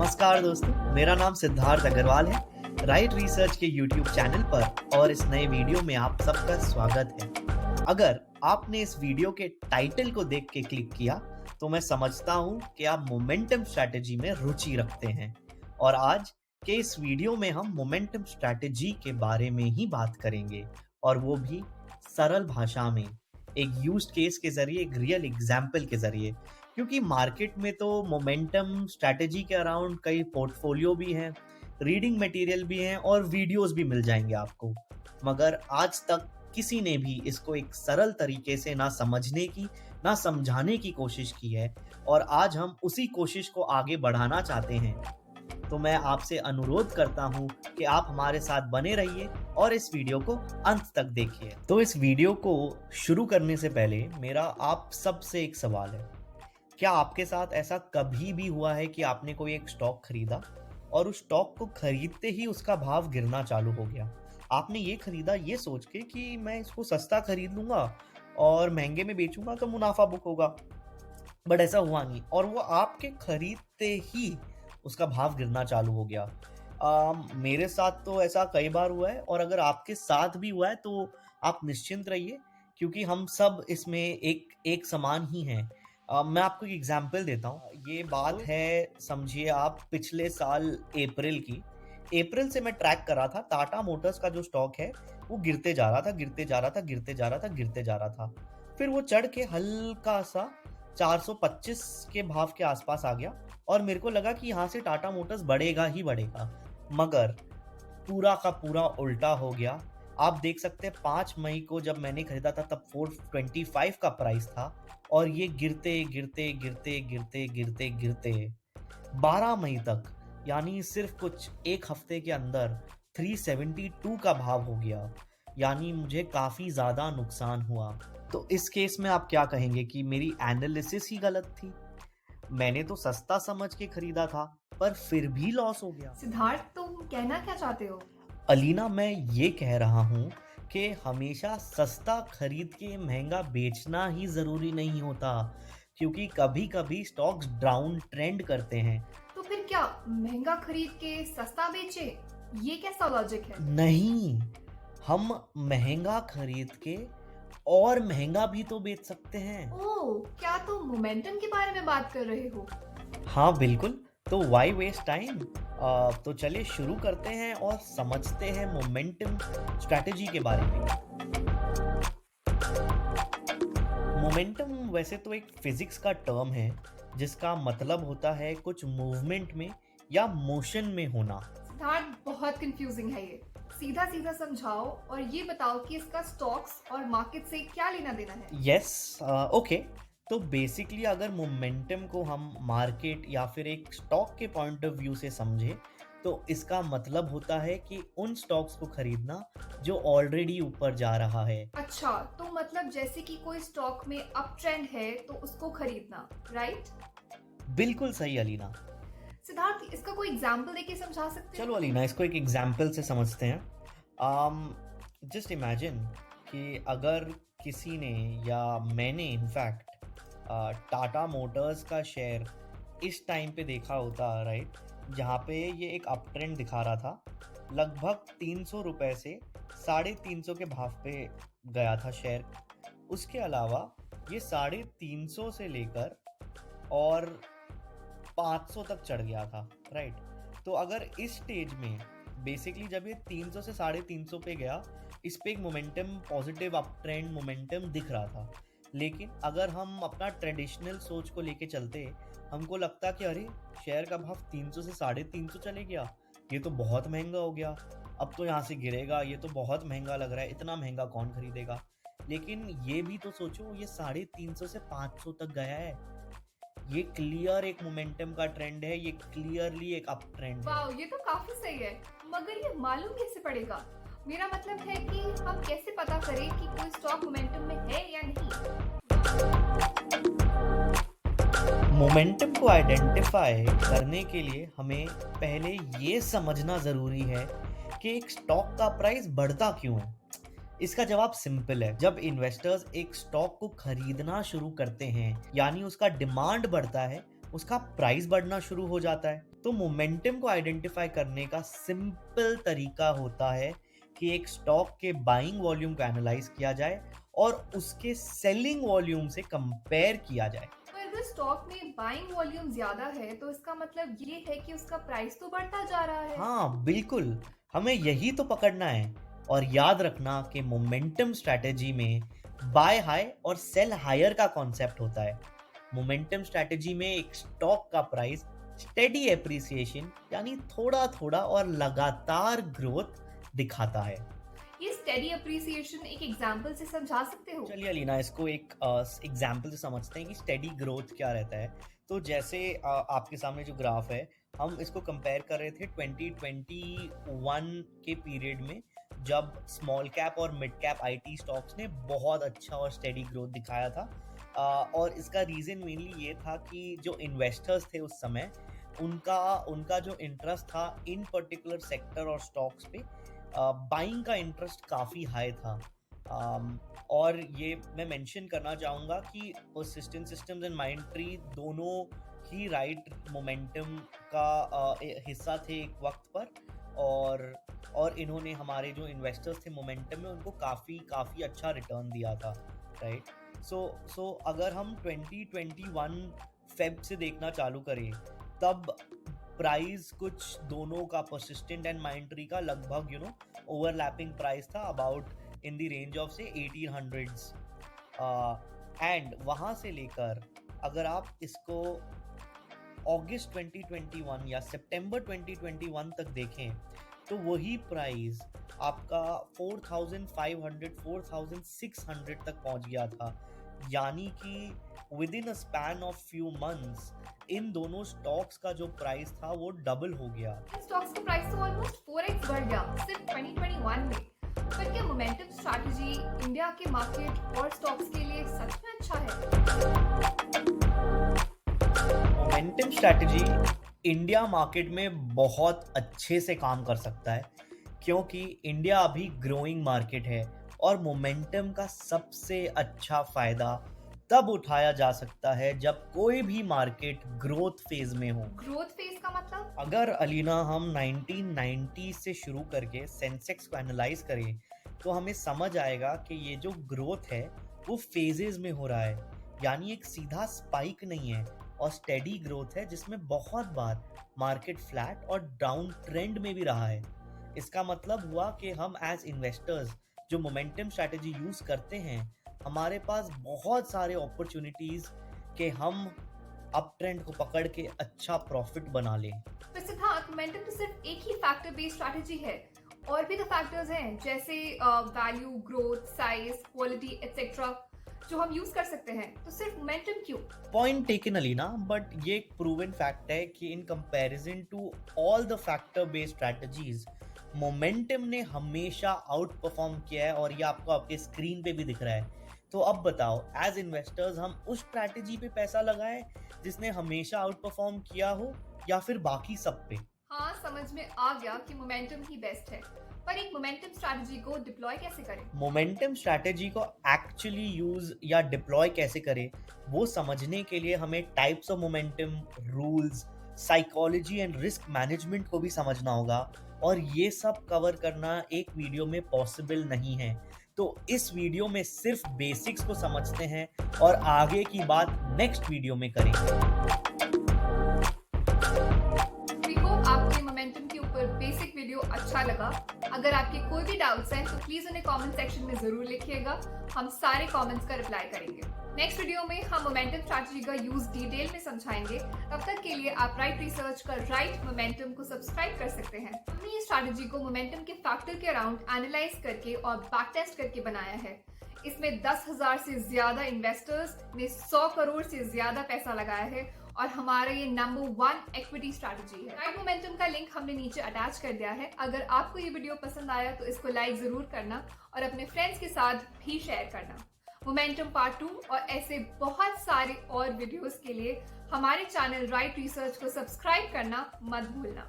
नमस्कार दोस्तों, मेरा नाम सिद्धार्थ अग्रवाल है। राइट रिसर्च के यूट्यूब चैनल पर और इस नए वीडियो में आप सबका स्वागत है। अगर आपने इस वीडियो के टाइटल को देख के क्लिक किया तो मैं समझता हूँ कि आप मोमेंटम स्ट्रैटेजी में रुचि रखते हैं और आज के इस वीडियो में हम मोमेंटम स्ट्रैटेजी के बारे में ही बात करेंगे और वो भी सरल भाषा में, एक यूज्ड केस के जरिए, एक रियल एग्जाम्पल के जरिए। क्योंकि मार्केट में तो मोमेंटम स्ट्रैटेजी के अराउंड कई पोर्टफोलियो भी हैं, रीडिंग मटेरियल भी हैं और वीडियोस भी मिल जाएंगे आपको, मगर आज तक किसी ने भी इसको एक सरल तरीके से ना समझने की ना समझाने की कोशिश की है और आज हम उसी कोशिश को आगे बढ़ाना चाहते हैं। तो मैं आपसे अनुरोध करता हूँ कि आप हमारे साथ बने रहिए और इस वीडियो को अंत तक देखिए। तो इस वीडियो को शुरू करने से पहले मेरा आप सबसे एक सवाल है, क्या आपके साथ ऐसा कभी भी हुआ है कि आपने कोई एक स्टॉक खरीदा और उस स्टॉक को खरीदते ही उसका भाव गिरना चालू हो गया? आपने ये खरीदा ये सोच के कि मैं इसको सस्ता खरीद लूंगा और महंगे में बेचूंगा तो मुनाफा बुक होगा, बट ऐसा हुआ नहीं और वो आपके खरीदते ही उसका भाव गिरना चालू हो गया। मेरे साथ तो ऐसा कई बार हुआ है और अगर आपके साथ भी हुआ है तो आप निश्चिंत रहिए, क्योंकि हम सब इसमें एक एक समान ही हैं। मैं आपको एक एग्जांपल देता हूँ। ये बात है, समझिए आप, पिछले साल अप्रैल की। अप्रैल से मैं ट्रैक कर रहा था, टाटा मोटर्स का जो स्टॉक है वो गिरते जा रहा था, गिरते जा रहा था, गिरते जा रहा था, गिरते जा रहा था। फिर वो चढ़ के हल्का सा 425 के भाव के आसपास आ गया और मेरे को लगा कि यहाँ से टाटा मोटर्स बढ़ेगा ही बढ़ेगा, मगर पूरा का पूरा उल्टा हो गया। आप देख सकते हैं 5 मई को जब मैंने खरीदा था तब 425 का प्राइस था और ये गिरते गिरते गिरते गिरते गिरते गिरते 12 मई तक, यानी सिर्फ कुछ एक हफ्ते के अंदर 372 का भाव हो गया। यानी मुझे काफी ज्यादा नुकसान हुआ। तो इस केस में आप क्या कहेंगे कि मेरी एनालिसिस ही गलत थी? मैंने तो सस्ता समझ के खरीदा था पर फिर भी लॉस हो गया। सिद्धार्थ, तुम कहना क्या चाहते हो? अलीना, मैं ये कह रहा हूँ कि हमेशा सस्ता खरीद के महंगा बेचना ही जरूरी नहीं होता, क्योंकि कभी कभी स्टॉक्स डाउन ट्रेंड करते हैं। तो फिर क्या महंगा खरीद के सस्ता बेचे? ये कैसा लॉजिक है? नहीं, हम महंगा खरीद के और महंगा भी तो बेच सकते हैं। ओह, क्या तुम मोमेंटम के बारे में बात कर रहे हो? हाँ बिल्कुल। तो वाई वेस्ट टाइम, तो चलिए शुरू करते हैं और समझते हैं मोमेंटम स्ट्रैटेजी के बारे में। मोमेंटम वैसे तो एक फिजिक्स का टर्म है जिसका मतलब होता है कुछ मूवमेंट में या मोशन में होना। सिद्धार्थ, बहुत कंफ्यूजिंग है ये। सीधा सीधा समझाओ और ये बताओ कि इसका स्टॉक्स और मार्केट से क्या लेना देना है। Yes, okay. तो बेसिकली अगर मोमेंटम को हम मार्केट या फिर एक स्टॉक के पॉइंट ऑफ व्यू से समझे तो इसका मतलब होता है कि उन स्टॉक्स को खरीदना जो ऑलरेडी ऊपर जा रहा है। अच्छा, तो मतलब जैसे कि कोई स्टॉक में अप ट्रेंड है तो उसको खरीदना, राइट? बिल्कुल सही अलीना। सिद्धार्थ, इसका कोई एग्जाम्पल देके समझा सकते हैं? चलो अलीना, इसको एक एग्जाम्पल से समझते हैं। जस्ट इमेजिन कि अगर किसी ने या मैंने इनफैक्ट टाटा मोटर्स का शेयर इस टाइम पे देखा होता, राइट, जहाँ पे ये एक अप ट्रेंड दिखा रहा था, लगभग 300 रुपए से 350 के भाव पे गया था शेयर। उसके अलावा ये 350 से लेकर और 500 तक चढ़ गया था, राइट। तो अगर इस स्टेज में बेसिकली जब ये 300 से 350 पे गया, इस पे एक momentum, positive up trend momentum दिख रहा था। लेकिन अगर हम अपना ट्रेडिशनल सोच को लेके चलते, हमको लगता कि अरे शेयर का भाव 300 से 350 चले गया, ये तो बहुत महंगा हो गया, अब तो यहाँ से गिरेगा, ये तो बहुत महंगा लग रहा है, इतना महंगा कौन खरीदेगा। लेकिन ये भी तो सोचो, ये 350 से 500 तक गया है। ये क्लियर एक मोमेंटम का ट्रेंड है, ये क्लियरली एक अप ट्रेंड है। वाह, ये तो काफी सही है, मगर ये मालूम कैसे पड़ेगा? मेरा मतलब है कि हम कैसे पता करें कि कोई स्टॉक मोमेंटम में है या नहीं? मोमेंटम को आइडेंटिफाई करने के लिए हमें पहले ये समझना जरूरी है कि एक स्टॉक का प्राइस बढ़ता क्यों है। इसका जवाब सिंपल है। जब इन्वेस्टर्स एक स्टॉक को खरीदना शुरू करते हैं, यानी उसका डिमांड बढ़ता है, उसका प्राइस बढ़ना शुरू हो जाता है। तो मोमेंटम को आइडेंटिफाई करने का सिंपल तरीका होता है कि एक स्टॉक के बाइंग वॉल्यूम को एनालाइज किया जाए और उसके सेलिंग वॉल्यूम से कंपेयर किया जाए। तो अगर स्टॉक में बाइंग वॉल्यूम ज्यादा है तो इसका मतलब ये है कि उसका प्राइस तो बढ़ता जा रहा है। हाँ बिल्कुल, हमें यही तो पकड़ना है। और याद रखना कि मोमेंटम स्ट्रैटेजी में बाय हाई और सेल हायर का कॉन्सेप्ट होता है। मोमेंटम स्ट्रैटेजी में एक स्टॉक का प्राइस स्टेडी एप्रिसिएशन यानी थोड़ा थोड़ा और लगातार ग्रोथ दिखाता है। ये स्टेडी अप्रिसिएशन एक एग्जांपल से समझा सकते हो? चलिए अलीना, इसको एक एग्जाम्पल से समझते हैं कि स्टेडी ग्रोथ क्या रहता है। तो जैसे आपके सामने जो ग्राफ है, हम इसको कंपेयर कर रहे थे 2021 के पीरियड में, जब स्मॉल कैप और मिड कैप आईटी स्टॉक्स ने बहुत अच्छा और स्टेडी ग्रोथ दिखाया था। और इसका रीज़न मेनली ये था कि जो इन्वेस्टर्स थे उस समय, उनका उनका जो इंटरेस्ट था इन पर्टिकुलर सेक्टर और स्टॉक्स पे, बाइंग का इंटरेस्ट काफ़ी हाई था। और ये मैं मेंशन करना चाहूँगा कि पर्सिस्टेंट सिस्टम्स एंड माइंडट्री दोनों ही राइट मोमेंटम का हिस्सा थे एक वक्त पर। और इन्होंने हमारे जो इन्वेस्टर्स थे मोमेंटम में, उनको काफ़ी अच्छा रिटर्न दिया था, राइट। सो अगर हम 2021 फेब से देखना चालू करें, तब प्राइस कुछ दोनों का, पर्सिस्टेंट एंड माइंडट्री का, लगभग ओवरलैपिंग प्राइस था, about in the range of से 1800s। एंड वहाँ से लेकर अगर आप इसको अगस्त 2021 या सितंबर 2021 तक देखें, तो वही प्राइस आपका 4500 4600 तक पहुंच गया था। यानी कि with in a span of few months in दोनों स्टॉक्स का जो प्राइस था वो डबल हो गया। इन स्टॉक्स का प्राइस तो ऑलमोस्ट 4x बढ़ गया सिर्फ 2021 में। पर क्या मोमेंटम स्ट्रैटेजी इंडिया के मार्केट और स्टॉक्स के लिए सच में अच्छा है? मोमेंटम स्ट्रैटेजी इंडिया मार्केट में बहुत अच्छे से काम कर सकता है, क्योंकि इंडिया अभी ग्रोइंग मार्केट है और मोमेंटम का सबसे अच्छा फायदा तब उठाया जा सकता है जब कोई भी मार्केट ग्रोथ फेज में हो। ग्रोथ फेज का मतलब? अगर अलीना हम 1990 से शुरू करके सेंसेक्स को एनालाइज करें, तो हमें समझ आएगा कि ये जो ग्रोथ है वो फेजेस में हो रहा है। यानी एक सीधा स्पाइक नहीं है, और स्टेडी ग्रोथ है जिसमें बहुत बार मार्केट फ्लैट और डाउन ट्रेंड में भी रहा है। इसका मतलब हुआ कि हम एज इन्वेस्टर्स जो मोमेंटम स्ट्रैटेजी यूज करते हैं, हमारे पास बहुत सारे अपॉर्चुनिटीज के हम अप ट्रेंड को पकड़ के अच्छा प्रॉफिट बना लें। पर सिद्धार्थ, मोमेंटम तो सिर्फ एक ही फैक्टर बेस्ड स्ट्रैटेजी है, और भी तो फैक्टर्स हैं जैसे value, growth, size, quality etcetera जो हम यूज कर सकते हैं। तो सिर्फ मोमेंटम क्यों? पॉइंट टेकन अलीना, बट ये एक प्रूवन फैक्ट है कि in comparison to all the factor based strategies, momentum ने हमेशा आउट परफॉर्म किया है, और ये आपको आपके स्क्रीन पे भी दिख रहा है। तो अब बताओ, एज इन्वेस्टर्स हम उस स्ट्रैटेजी पे पैसा लगाएं जिसने हमेशा आउट परफॉर्म किया हो, या फिर बाकी सब पे? हाँ, समझ में आ गया कि मोमेंटम ही बेस्ट है। पर एक मोमेंटम स्ट्रैटेजी को डिप्लॉय कैसे करें? मोमेंटम स्ट्रैटेजी को एक्चुअली यूज या डिप्लॉय कैसे करें, वो समझने के लिए हमें types of momentum, rules, psychology and risk management को भी समझना होगा, और ये सब कवर करना एक वीडियो में पॉसिबल नहीं है। तो इस वीडियो में सिर्फ बेसिक्स को समझते हैं, और आगे की बात नेक्स्ट वीडियो में करेंगे। आपको मोमेंटम के ऊपर बेसिक वीडियो अच्छा लगा। अगर आपके कोई भी डाउट्स हैं तो प्लीज उन्हें कमेंट सेक्शन में जरूर लिखिएगा, हम सारे कमेंट्स का रिप्लाई करेंगे। नेक्स्ट वीडियो में हम मोमेंटम स्ट्रैटेजी का यूज डिटेल में समझाएंगे। तब तक के लिए आप राइट रिसर्च का राइट मोमेंटम को सब्सक्राइब कर सकते हैं। हमने ये स्ट्रैटेजी को मोमेंटम के फैक्टर के अराउंड एनालाइज करके और बैक टेस्ट करके बनाया है। इसमें 10,000 से ज्यादा इन्वेस्टर्स ने 100 करोड़ से ज्यादा पैसा लगाया है, और हमारा ये नंबर 1 इक्विटी स्ट्रैटेजी है। राइट मोमेंटम का लिंक हमने नीचे अटैच कर दिया है। अगर आपको ये वीडियो पसंद आया तो इसको लाइक जरूर करना, और अपने फ्रेंड्स के साथ भी शेयर करना। मोमेंटम पार्ट 2 और ऐसे बहुत सारे और वीडियोस के लिए हमारे चैनल राइट रिसर्च को सब्सक्राइब करना मत भूलना।